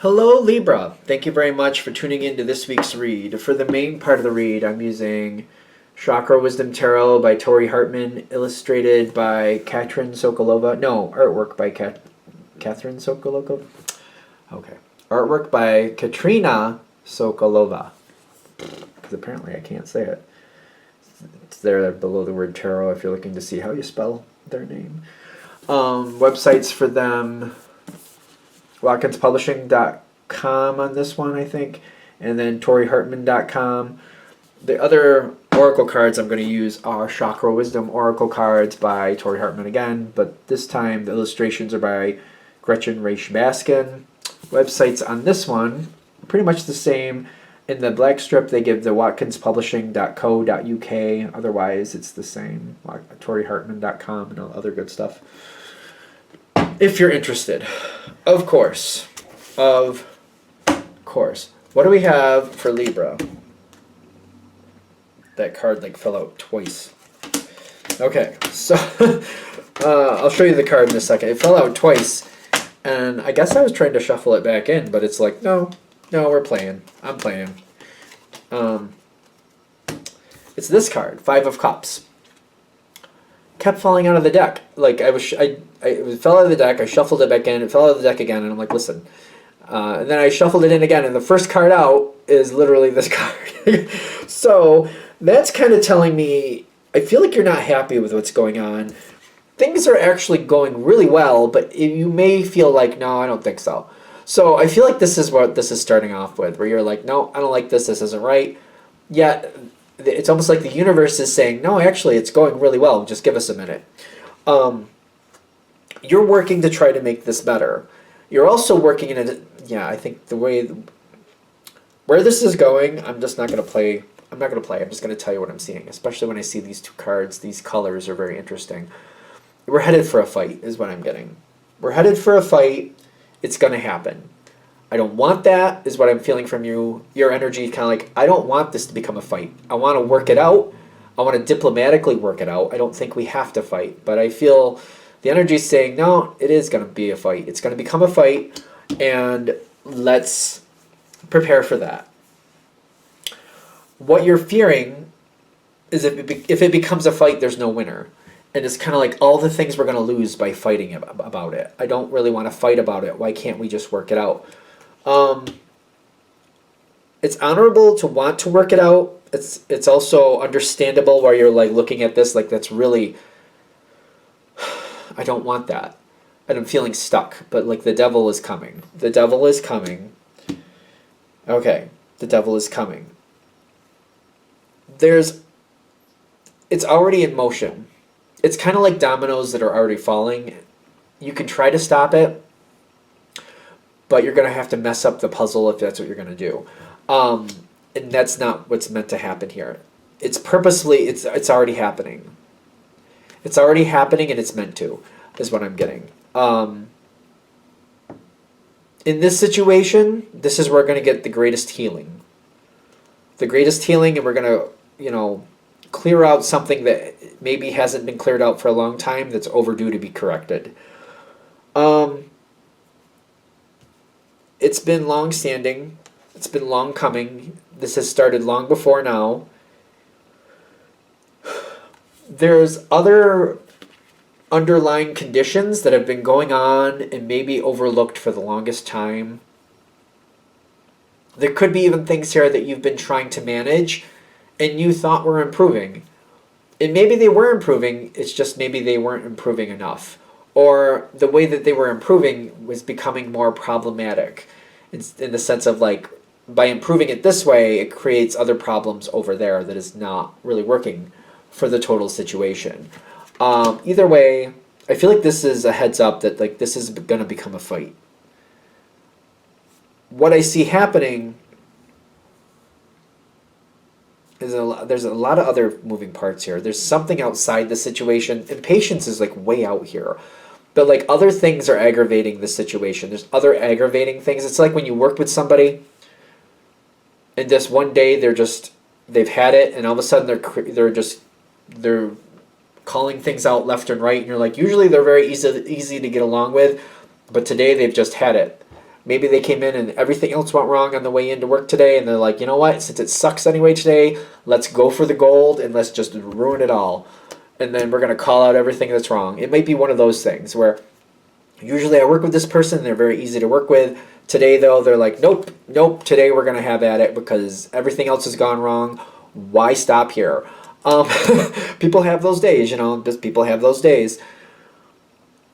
Hello, Libra. Thank you very much for tuning in to this week's read. For the main part of the read, I'm using Chakra Wisdom Tarot by Tori Hartman, illustrated by Katrin Sokolova. No, artwork by Katrin Sokolova. Okay. Artwork by Katrina Sokolova. Because apparently I can't say it. It's there below the word tarot if you're looking to see how you spell their name. Websites for them: watkinspublishing.com on this one, I think, and then torihartman.com. The other oracle cards I'm going to use are Chakra Wisdom Oracle cards by Tori Hartman again, but this time the illustrations are by Gretchen Raish Baskin. Websites on this one are pretty much the same. In the black strip, they give the watkinspublishing.co.uk. Otherwise, it's the same, torihartman.com and all other good stuff. If you're interested. Of course. Of course. What do we have for Libra? That card fell out twice. Okay, so I'll show you the card in a second. It fell out twice, and I guess I was trying to shuffle it back in, but it's like, no, we're playing. I'm playing. It's this card, Five of Cups. Kept falling out of the deck. It fell out of the deck. I shuffled it back in. It fell out of the deck again, and I'm like, listen. And then I shuffled it in again, and the first card out is literally this card. So that's kind of telling me I feel like you're not happy with what's going on. Things are actually going really well, but you may feel like, no, I don't think so. So I feel like this is what this is starting off with, where you're like, no, I don't like this. This isn't right. Yet it's almost like the universe is saying, no, actually, it's going really well. Just give us a minute. You're working to try to make this better. You're also working in a, I think where this is going, I'm just not going to play. I'm not going to play. I'm just going to tell you what I'm seeing, especially when I see these two cards. These colors are very interesting. We're headed for a fight is what I'm getting. We're headed for a fight. It's going to happen. I don't want that, is what I'm feeling from you. Your energy kind of like, I don't want this to become a fight. I want to work it out. I want to diplomatically work it out. I don't think we have to fight. But I feel the energy is saying, no, it is going to be a fight. It's going to become a fight, and let's prepare for that. What you're fearing is if it becomes a fight, there's no winner. And it's kind of like all the things we're going to lose by fighting about it. I don't really want to fight about it. Why can't we just work it out? It's honorable to want to work it out. It's also understandable where you're like looking at this like that's really, I don't want that. And I'm feeling stuck. But like the devil is coming. The devil is coming. Okay, the devil is coming. It's already in motion. It's kind of like dominoes that are already falling. You can try to stop it, but you're going to have to mess up the puzzle if that's what you're going to do. And that's not what's meant to happen here. It's purposely, it's already happening. It's already happening and it's meant to, is what I'm getting. In this situation, this is where we're going to get the greatest healing. The greatest healing, and we're going to, clear out something that maybe hasn't been cleared out for a long time that's overdue to be corrected. It's been long standing. It's been long coming. This has started long before now. There's other underlying conditions that have been going on and maybe overlooked for the longest time. There could be even things here that you've been trying to manage and you thought were improving. And maybe they were improving, it's just maybe they weren't improving enough. Or the way that they were improving was becoming more problematic. In the sense of like, by improving it this way, it creates other problems over there that is not really working for the total situation. Either way, I feel like this is a heads up that like this is going to become a fight. What I see happening is there's a lot of other moving parts here. There's something outside the situation. Impatience is like way out here. But like other things are aggravating the situation. There's other aggravating things. It's like when you work with somebody and this one day they've had it and all of a sudden they're calling things out left and right and you're like, usually they're very easy to get along with, but today they've just had it. Maybe they came in and everything else went wrong on the way into work today, and they're like, you know what, since it sucks anyway today, let's go for the gold and let's just ruin it all. And then we're going to call out everything that's wrong. It might be one of those things where usually I work with this person, they're very easy to work with. Today, though, they're like, nope, nope, today we're going to have at it because everything else has gone wrong. Why stop here? People have those days, people have those days.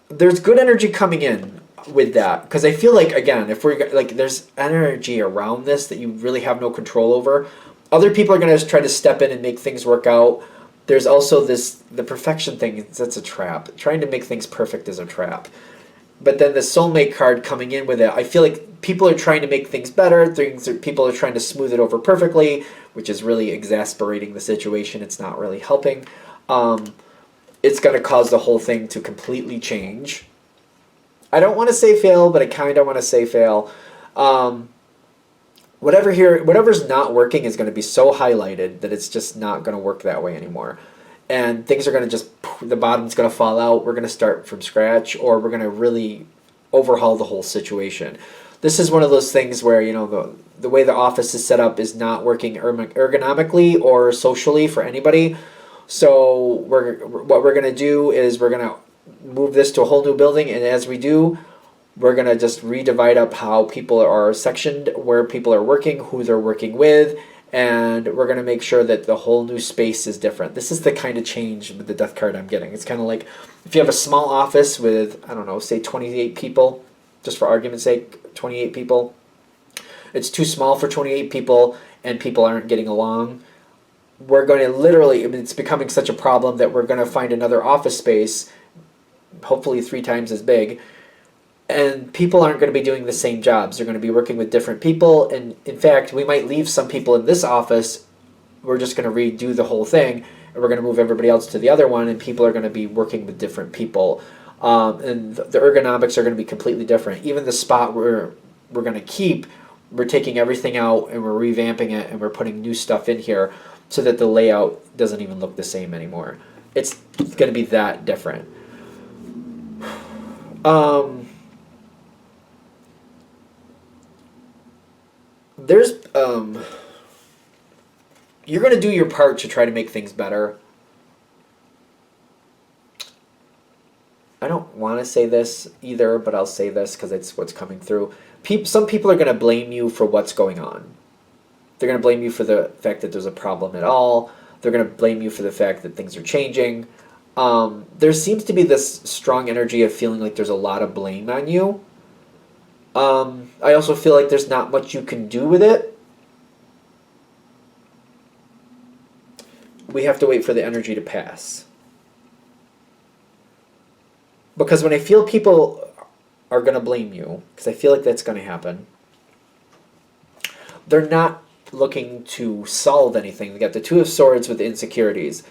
There's good energy coming in with that, because I feel like, again, if we're like, there's energy around this that you really have no control over. Other people are going to try to step in and make things work out. There's also the perfection thing. That's a trap. Trying to make things perfect is a trap. But then the soulmate card coming in with it, I feel like people are trying to make things better. People are trying to smooth it over perfectly, which is really exasperating the situation. It's not really helping. It's going to cause the whole thing to completely change. I don't want to say fail, but I kind of want to say fail. Whatever's not working is going to be so highlighted that it's just not going to work that way anymore. And things are going to the bottom's going to fall out. We're going to start from scratch, or we're going to really overhaul the whole situation. This is one of those things where, the way the office is set up is not working ergonomically or socially for anybody. So what we're going to do is we're going to move this to a whole new building, and as we do, we're going to just redivide up how people are sectioned, where people are working, who they're working with, and we're going to make sure that the whole new space is different. This is the kind of change with the death card I'm getting. It's kind of like if you have a small office with, I don't know, say 28 people, just for argument's sake, 28 people. It's too small for 28 people, and people aren't getting along. We're going to literally, it's becoming such a problem that we're going to find another office space, hopefully 3 times as big, and people aren't going to be doing the same jobs. They're going to be working with different people, and in fact, we might leave some people in this office. We're just going to redo the whole thing, and we're going to move everybody else to the other one, and people are going to be working with different people. And the ergonomics are going to be completely different. Even the spot we're going to keep, we're taking everything out, and we're revamping it, and we're putting new stuff in here so that the layout doesn't even look the same anymore. It's going to be that different. There's you're going to do your part to try to make things better. I don't want to say this either, but I'll say this because it's what's coming through. Some people are going to blame you for what's going on. They're going to blame you for the fact that there's a problem at all. They're going to blame you for the fact that things are changing. There seems to be this strong energy of feeling like there's a lot of blame on you. I also feel like there's not much you can do with it. We have to wait for the energy to pass. Because when I feel people are going to blame you, because I feel like that's going to happen, they're not looking to solve anything. They got the Two of Swords with the insecurities.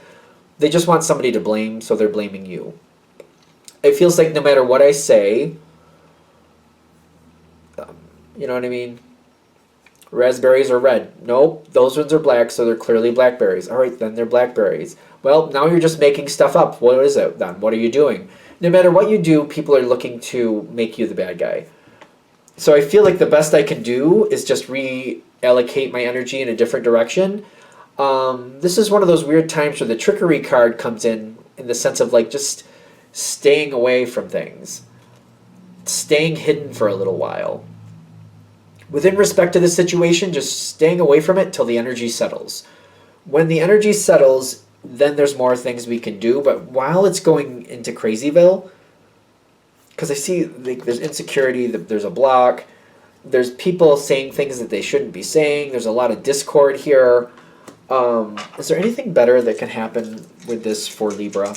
They just want somebody to blame, so they're blaming you. It feels like no matter what I say, you know what I mean? Raspberries are red. Nope, those ones are black, so they're clearly blackberries. All right, then they're blackberries. Well, now you're just making stuff up. What is it then? What are you doing? No matter what you do, people are looking to make you the bad guy. So I feel like the best I can do is just reallocate my energy in a different direction. This is one of those weird times where the trickery card comes in the sense of like just staying away from things. Staying hidden for a little while. Within respect to the situation, just staying away from it till the energy settles. When the energy settles, then there's more things we can do. But while it's going into Crazyville, because I see like, there's insecurity, there's a block, there's people saying things that they shouldn't be saying, there's a lot of discord here. Is there anything better that can happen with this for Libra?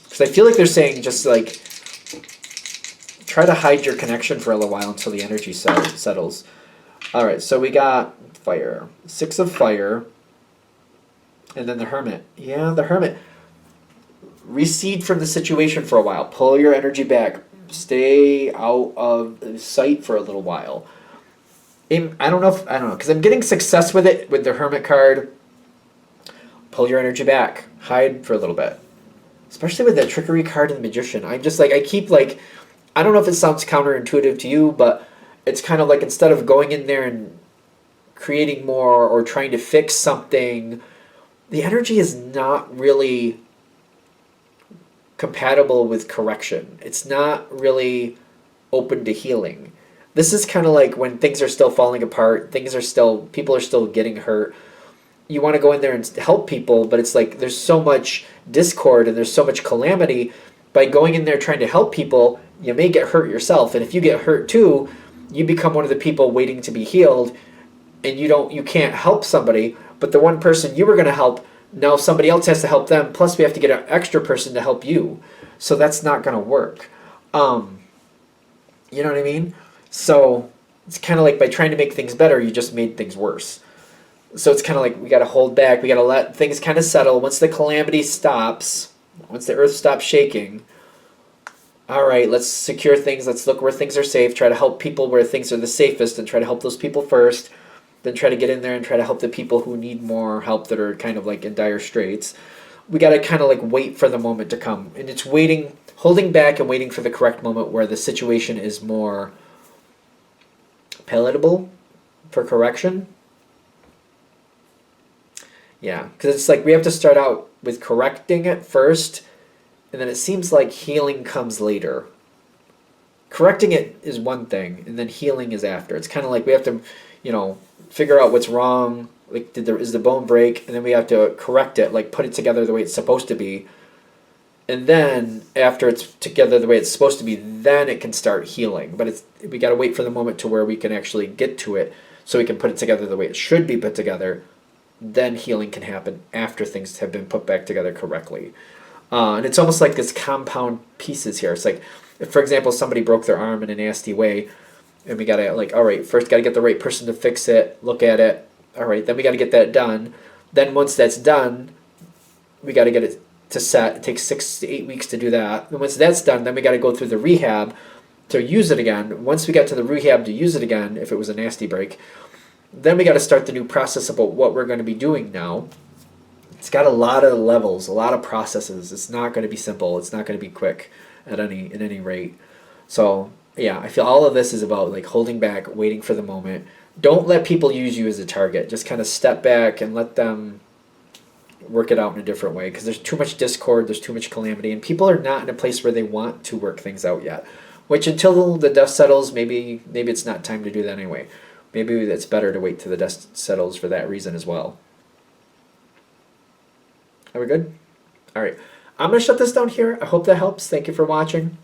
Because I feel like they're saying just like, try to hide your connection for a little while until the energy settles. Alright, so we got fire. 6 of fire. And then the Hermit. Yeah, the Hermit. Recede from the situation for a while. Pull your energy back. Stay out of sight for a little while. I don't know, because I'm getting success with it, with the Hermit card. Pull your energy back. Hide for a little bit. Especially with that trickery card and the Magician. I'm just like, I keep like, I don't know if it sounds counterintuitive to you, but It's kind of like instead of going in there and creating more or trying to fix something, the energy is not really compatible with correction. It's not really open to healing. This is kind of like when things are still falling apart, people are still getting hurt. You want to go in there and help people, but it's like there's so much discord and there's so much calamity. By going in there trying to help people, you may get hurt yourself. And if you get hurt too, you become one of the people waiting to be healed, and you can't help somebody, but the one person you were going to help, now somebody else has to help them, plus we have to get an extra person to help you. So that's not going to work. You know what I mean? So it's kind of like by trying to make things better, you just made things worse. So it's kind of like we got to hold back. We got to let things kind of settle. Once the calamity stops, once the earth stops shaking, all right, let's secure things. Let's look where things are safe. Try to help people where things are the safest and try to help those people first. Then try to get in there and try to help the people who need more help that are kind of like in dire straits. We got to kind of like wait for the moment to come. And it's waiting, holding back and waiting for the correct moment where the situation is more palatable for correction. Yeah, because it's like we have to start out with correcting it first, and then it seems like healing comes later. Correcting it is one thing, and then healing is after. It's kind of like we have to, figure out what's wrong. Like, is the bone break? And then we have to correct it, like put it together the way it's supposed to be. And then after it's together the way it's supposed to be, then it can start healing. But we got to wait for the moment to where we can actually get to it, so we can put it together the way it should be put together. Then healing can happen after things have been put back together correctly. And it's almost like this compound pieces here. It's like, if, for example, somebody broke their arm in a nasty way, and we got to, like, all right, first got to get the right person to fix it, look at it. All right, then we got to get that done. Then once that's done, we got to get it to set. It takes 6 to 8 weeks to do that. And once that's done, then we got to go through the rehab to use it again. Once we got to the rehab to use it again, if it was a nasty break, then we got to start the new process about what we're going to be doing now. It's got a lot of levels, a lot of processes. It's not going to be simple. It's not going to be quick at any rate. So yeah, I feel all of this is about like holding back, waiting for the moment. Don't let people use you as a target. Just kind of step back and let them work it out in a different way, because there's too much discord, there's too much calamity, and people are not in a place where they want to work things out yet. Which until the dust settles, maybe it's not time to do that anyway. Maybe it's better to wait till the dust settles for that reason as well. Are we good? All right. I'm going to shut this down here. I hope that helps. Thank you for watching.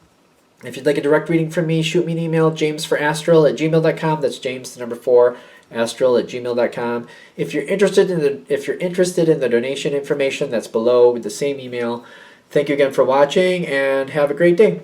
If you'd like a direct reading from me, shoot me an email, jamesforastral@gmail.com. That's James, the number 4, astral@gmail.com. If you're interested in the donation information, that's below with the same email. Thank you again for watching, and have a great day.